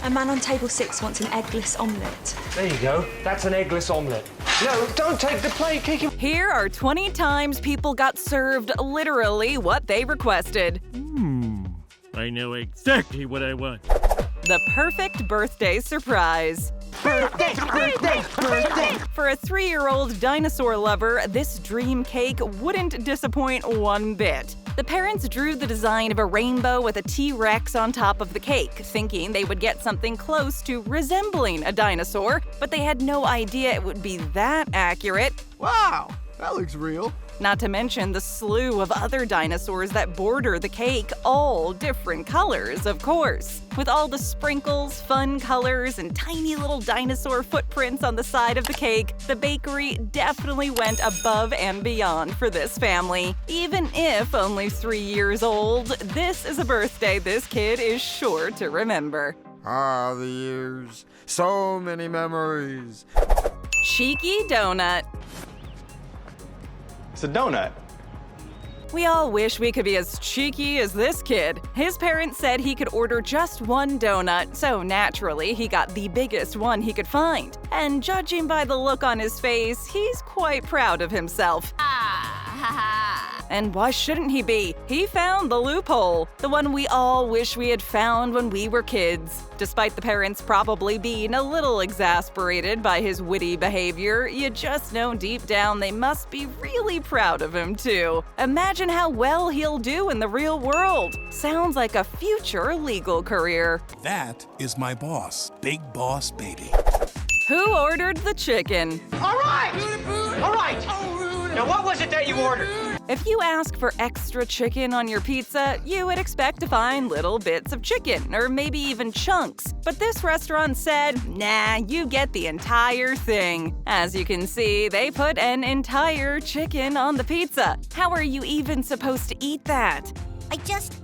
A man on table 6 wants an eggless omelette. There you go. That's an eggless omelette. No, don't take the plate, kick him. Here are 20 times people got served literally what they requested. I know exactly what I want. The perfect birthday surprise. Birthday, birthday, birthday. For a 3-year-old dinosaur lover, this dream cake wouldn't disappoint one bit. The parents drew the design of a rainbow with a T-Rex on top of the cake, thinking they would get something close to resembling a dinosaur, but they had no idea it would be that accurate. Wow, that looks real. Not to mention the slew of other dinosaurs that border the cake, all different colors, of course. With all the sprinkles, fun colors, and tiny little dinosaur footprints on the side of the cake, the bakery definitely went above and beyond for this family. Even if only 3 years old, this is a birthday this kid is sure to remember. Ah, the years. So many memories. Cheeky donut. It's a donut. We all wish we could be as cheeky as this kid. His parents said he could order just one donut, so naturally he got the biggest one he could find. And judging by the look on his face, he's quite proud of himself. And why shouldn't he be? He found the loophole, the one we all wish we had found when we were kids. Despite the parents probably being a little exasperated by his witty behavior, you just know deep down they must be really proud of him too. Imagine how well he'll do in the real world. Sounds like a future legal career. That is my boss, Big Boss Baby. Who ordered the chicken? All right! All right! Now what was it that you ordered? If you ask for extra chicken on your pizza, you would expect to find little bits of chicken, or maybe even chunks. But this restaurant said, nah, you get the entire thing. As you can see, they put an entire chicken on the pizza. How are you even supposed to eat that? I just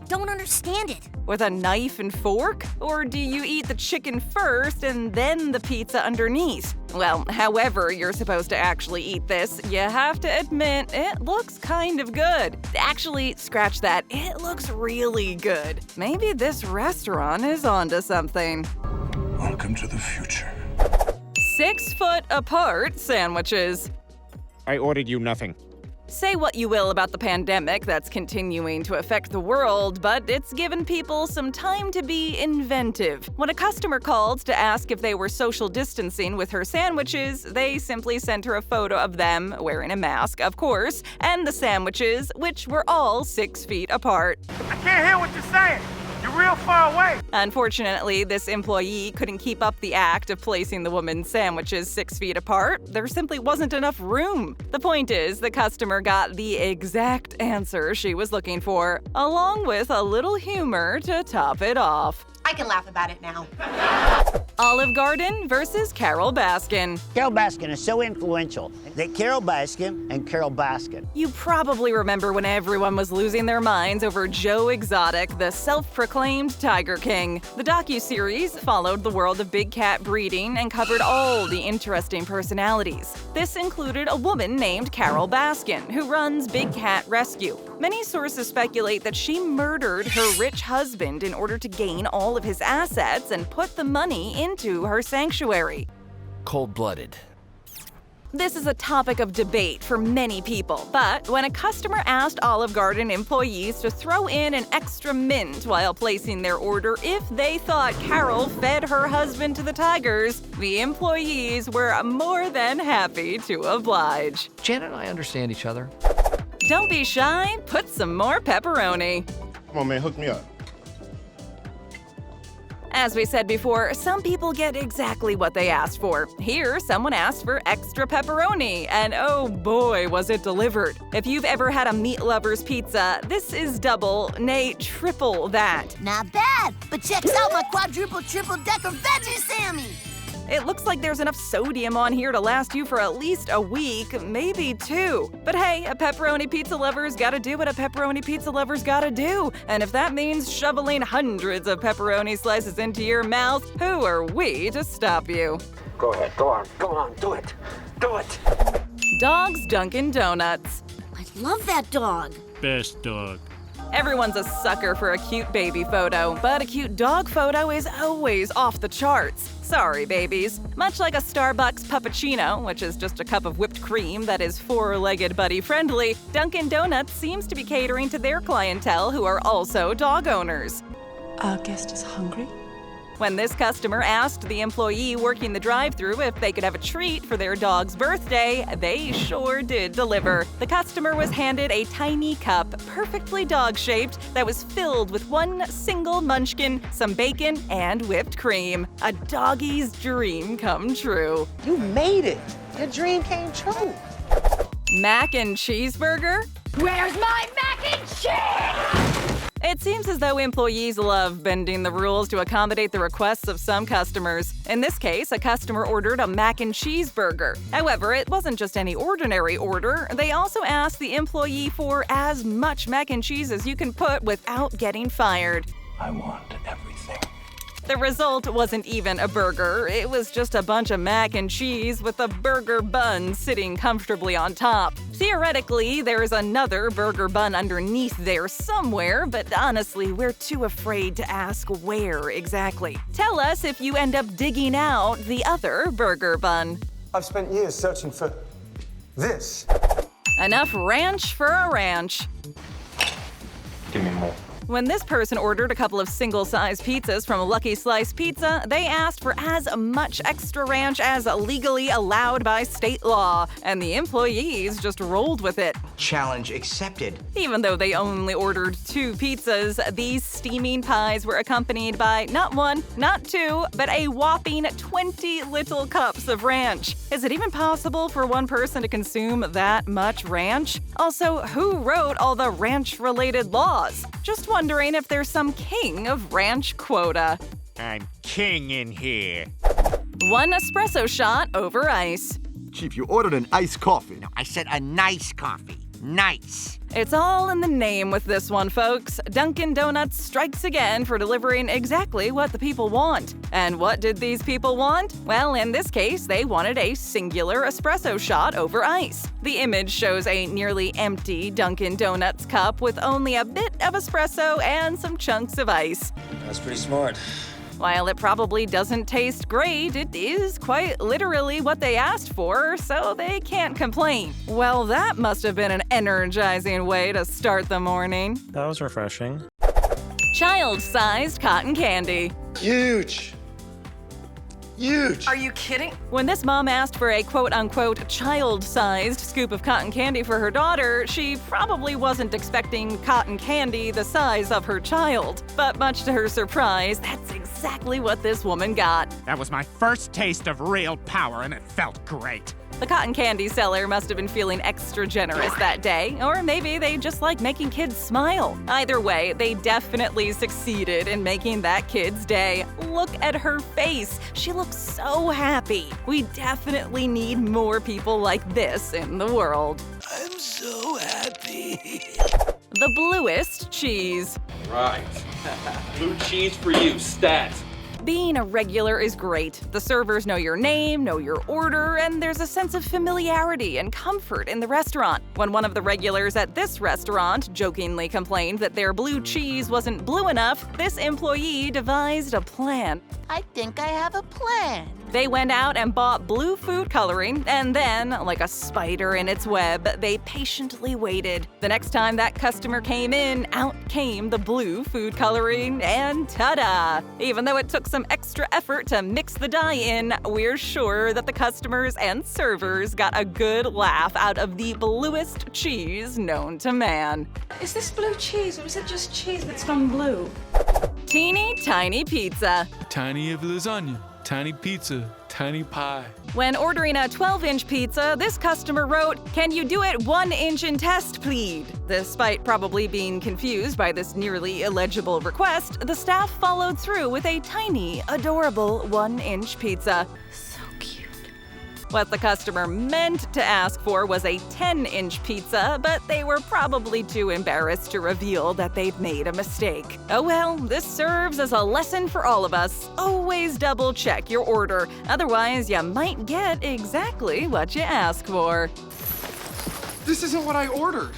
don't understand it. With a knife and fork? Or do you eat the chicken first and then the pizza underneath? Well, however you're supposed to actually eat this, you have to admit it looks kind of good. Actually, scratch that, it looks really good. Maybe this restaurant is onto something. Welcome to the future. 6 foot apart sandwiches. I ordered you nothing. Say what you will about the pandemic that's continuing to affect the world, but it's given people some time to be inventive. When a customer called to ask if they were social distancing with her sandwiches, they simply sent her a photo of them, wearing a mask, of course, and the sandwiches, which were all 6 feet apart. I can't hear what you're saying. You're real far away. Unfortunately, this employee couldn't keep up the act of placing the woman's sandwiches 6 feet apart. There simply wasn't enough room. The point is, the customer got the exact answer she was looking for, along with a little humor to top it off. I can laugh about it now. Olive Garden versus Carole Baskin. Carole Baskin is so influential that Carole Baskin and Carole Baskin. You probably remember when everyone was losing their minds over Joe Exotic, the self-proclaimed Tiger King. The docuseries followed the world of big cat breeding and covered all the interesting personalities. This included a woman named Carole Baskin, who runs Big Cat Rescue. Many sources speculate that she murdered her rich husband in order to gain all of his assets and put the money into her sanctuary. Cold-blooded. This is a topic of debate for many people, but when a customer asked Olive Garden employees to throw in an extra mint while placing their order if they thought Carole fed her husband to the tigers, the employees were more than happy to oblige. Janet and I understand each other. Don't be shy, put some more pepperoni. Come on, man, hook me up. As we said before, some people get exactly what they asked for. Here, someone asked for extra pepperoni, and oh boy, was it delivered. If you've ever had a meat lover's pizza, this is double, nay, triple that. Not bad, but check out my quadruple, triple decker veggie Sammy. It looks like there's enough sodium on here to last you for at least a week, maybe 2. But hey, a pepperoni pizza lover's gotta do what a pepperoni pizza lover's gotta do. And if that means shoveling hundreds of pepperoni slices into your mouth, who are we to stop you? Go ahead, go on, do it. Do it. Dogs Dunkin' Donuts. I love that dog. Best dog. Everyone's a sucker for a cute baby photo, but a cute dog photo is always off the charts. Sorry, babies. Much like a Starbucks puppuccino, which is just a cup of whipped cream that is four-legged buddy-friendly, Dunkin' Donuts seems to be catering to their clientele who are also dog owners. Our guest is hungry. When this customer asked the employee working the drive-thru if they could have a treat for their dog's birthday, they sure did deliver. The customer was handed a tiny cup, perfectly dog-shaped, that was filled with one single munchkin, some bacon, and whipped cream. A doggie's dream come true. You made it. Your dream came true. Mac and cheeseburger? Where's my mac and cheese? It seems as though employees love bending the rules to accommodate the requests of some customers. In this case, a customer ordered a mac and cheese burger. However, it wasn't just any ordinary order. They also asked the employee for as much mac and cheese as you can put without getting fired. I want everything. The result wasn't even a burger. It was just a bunch of mac and cheese with a burger bun sitting comfortably on top. Theoretically, there's another burger bun underneath there somewhere, but honestly, we're too afraid to ask where exactly. Tell us if you end up digging out the other burger bun. I've spent years searching for this. Enough ranch for a ranch. Give me more. When this person ordered a couple of single-size pizzas from Lucky Slice Pizza, they asked for as much extra ranch as legally allowed by state law, and the employees just rolled with it. Challenge accepted. Even though they only ordered 2 pizzas, these steaming pies were accompanied by not 1, not 2, but a whopping 20 little cups of ranch. Is it even possible for one person to consume that much ranch? Also, who wrote all the ranch-related laws? Just wondering if there's some king of ranch quota. I'm king in here. 1 espresso shot over ice. Chief, you ordered an iced coffee. No, I said a nice coffee. Nice. It's all in the name with this one, folks. Dunkin' Donuts strikes again for delivering exactly what the people want. And what did these people want? Well, in this case, they wanted a singular espresso shot over ice. The image shows a nearly empty Dunkin' Donuts cup with only a bit of espresso and some chunks of ice. That's pretty smart. While it probably doesn't taste great, it is quite literally what they asked for, so they can't complain. Well, that must have been an energizing way to start the morning. That was refreshing. Child-sized cotton candy. Huge. Huge. Are you kidding? When this mom asked for a quote-unquote child-sized scoop of cotton candy for her daughter, she probably wasn't expecting cotton candy the size of her child. But much to her surprise, that's exactly what this woman got. That was my first taste of real power, and it felt great. The cotton candy seller must have been feeling extra generous that day, or maybe they just like making kids smile. Either way, they definitely succeeded in making that kid's day. Look at her face. She looks so happy. We definitely need more people like this in the world. I'm so happy. The Bluest Cheese. Right. Blue cheese for you, stat. Being a regular is great. The servers know your name, know your order, and there's a sense of familiarity and comfort in the restaurant. When one of the regulars at this restaurant jokingly complained that their blue cheese wasn't blue enough, this employee devised a plan. I think I have a plan. They went out and bought blue food coloring, and then, like a spider in its web, they patiently waited. The next time that customer came in, out came the blue food coloring, and ta-da! Even though it took some extra effort to mix the dye in, we're sure that the customers and servers got a good laugh out of the bluest cheese known to man. Is this blue cheese or is it just cheese that's gone blue? Teeny tiny pizza. Tiny of lasagna, tiny pizza, tiny pie. When ordering a 12-inch pizza, this customer wrote, "Can you do it 1 inch in test, please?" Despite probably being confused by this nearly illegible request, the staff followed through with a tiny, adorable 1-inch pizza. So cute. What the customer meant to ask for was a 10-inch pizza, but they were probably too embarrassed to reveal that they'd made a mistake. Oh well, this serves as a lesson for all of us. Always double-check your order, otherwise you might get exactly what you ask for. This isn't what I ordered.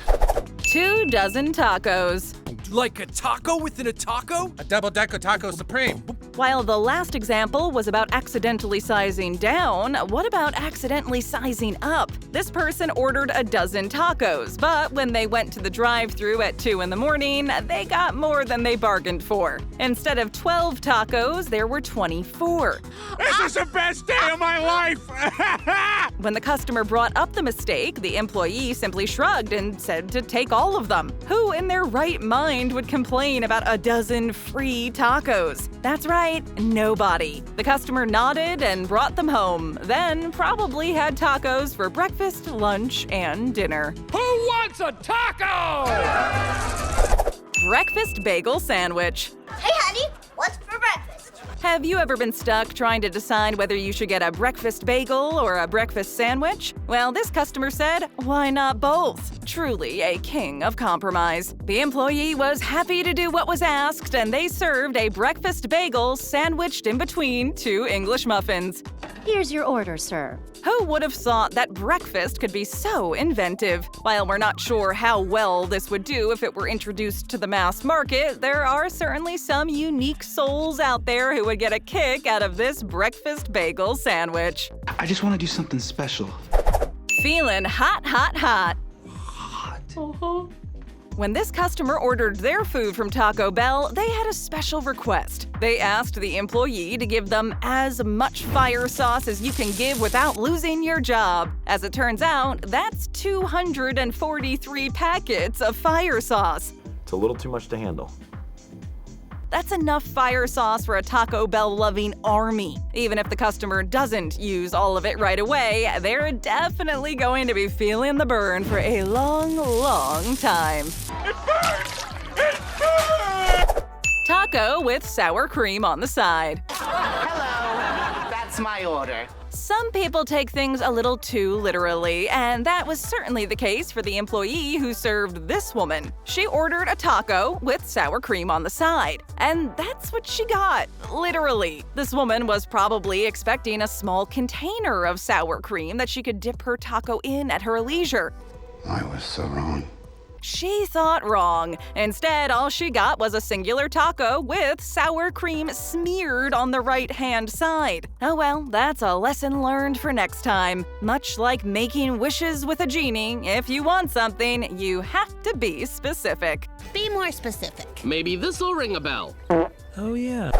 2 dozen tacos. Like a taco within a taco? A double-decker taco supreme. While the last example was about accidentally sizing down, what about accidentally sizing up? This person ordered a dozen tacos, but when they went to the drive-thru at 2 in the morning, they got more than they bargained for. Instead of 12 tacos, there were 24. This is the best day of my life! When the customer brought up the mistake, the employee simply shrugged and said to take all of them. Who in their right mind would complain about a dozen free tacos? That's right, nobody. The customer nodded and brought them home, then probably had tacos for breakfast, lunch, and dinner. Who wants a taco? Breakfast bagel sandwich. Hey, honey, what's for breakfast? Have you ever been stuck trying to decide whether you should get a breakfast bagel or a breakfast sandwich? Well, this customer said, why not both? Truly a king of compromise. The employee was happy to do what was asked, and they served a breakfast bagel sandwiched in between 2 English muffins. Here's your order, sir. Who would have thought that breakfast could be so inventive? While we're not sure how well this would do if it were introduced to the mass market, there are certainly some unique souls out there who would get a kick out of this breakfast bagel sandwich. I just want to do something special. Feeling hot, hot, hot. When this customer ordered their food from Taco Bell, they had a special request. They asked the employee to give them as much fire sauce as you can give without losing your job. As it turns out, that's 243 packets of fire sauce. It's a little too much to handle. That's enough fire sauce for a Taco Bell-loving army. Even if the customer doesn't use all of it right away, they're definitely going to be feeling the burn for a long, long time. It burns! It burns! Taco with sour cream on the side. Hello, that's my order. Some people take things a little too literally, and that was certainly the case for the employee who served this woman. She ordered a taco with sour cream on the side, and that's what she got, literally. This woman was probably expecting a small container of sour cream that she could dip her taco in at her leisure. I was so wrong. She thought wrong. Instead, all she got was a singular taco with sour cream smeared on the right-hand side. Oh well, that's a lesson learned for next time. Much like making wishes with a genie, if you want something, you have to be specific. Be more specific. Maybe this'll ring a bell. Oh yeah.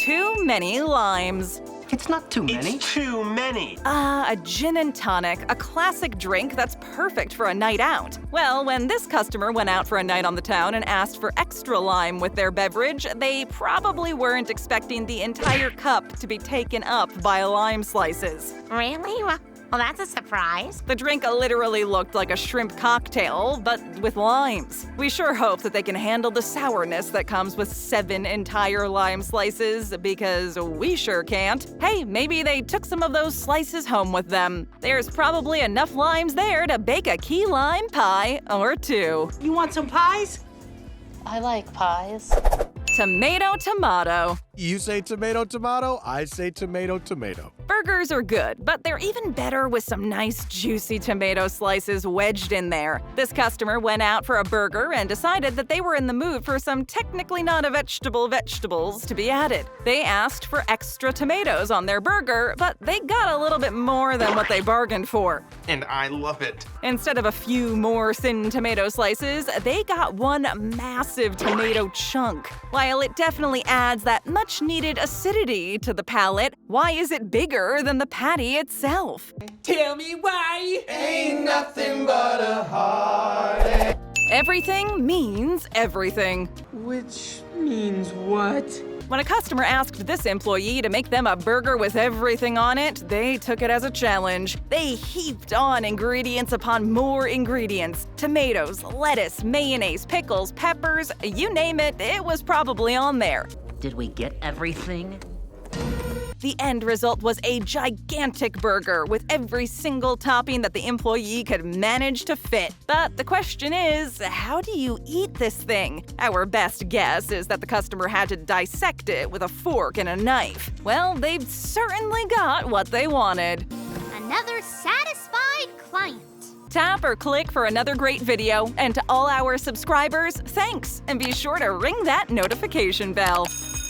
Too many limes. It's not too many. It's too many. A gin and tonic, a classic drink that's perfect for a night out. Well, when this customer went out for a night on the town and asked for extra lime with their beverage, they probably weren't expecting the entire cup to be taken up by lime slices. Really? Well, that's a surprise. The drink literally looked like a shrimp cocktail, but with limes. We sure hope that they can handle the sourness that comes with 7 entire lime slices, because we sure can't. Hey, maybe they took some of those slices home with them. There's probably enough limes there to bake a key lime pie or 2. You want some pies? I like pies. Tomato Tomahto. You say tomato tomato, I say tomato tomato. Burgers are good, but they're even better with some nice juicy tomato slices wedged in there. This customer went out for a burger and decided that they were in the mood for some technically not a vegetables to be added. They asked for extra tomatoes on their burger, but they got a little bit more than what they bargained for. And I love it. Instead of a few more thin tomato slices, they got one massive tomato chunk. While it definitely adds that much-needed acidity to the palate, why is it bigger than the patty itself? Tell me why. Ain't nothing but a heartache. Everything means everything. Which means what? When a customer asked this employee to make them a burger with everything on it, they took it as a challenge. They heaped on ingredients upon more ingredients. Tomatoes, lettuce, mayonnaise, pickles, peppers, you name it, it was probably on there. Did we get everything? The end result was a gigantic burger with every single topping that the employee could manage to fit. But the question is, how do you eat this thing? Our best guess is that the customer had to dissect it with a fork and a knife. Well, they've certainly got what they wanted. Another satisfied client. Tap or click for another great video, and to all our subscribers, thanks! And be sure to ring that notification bell.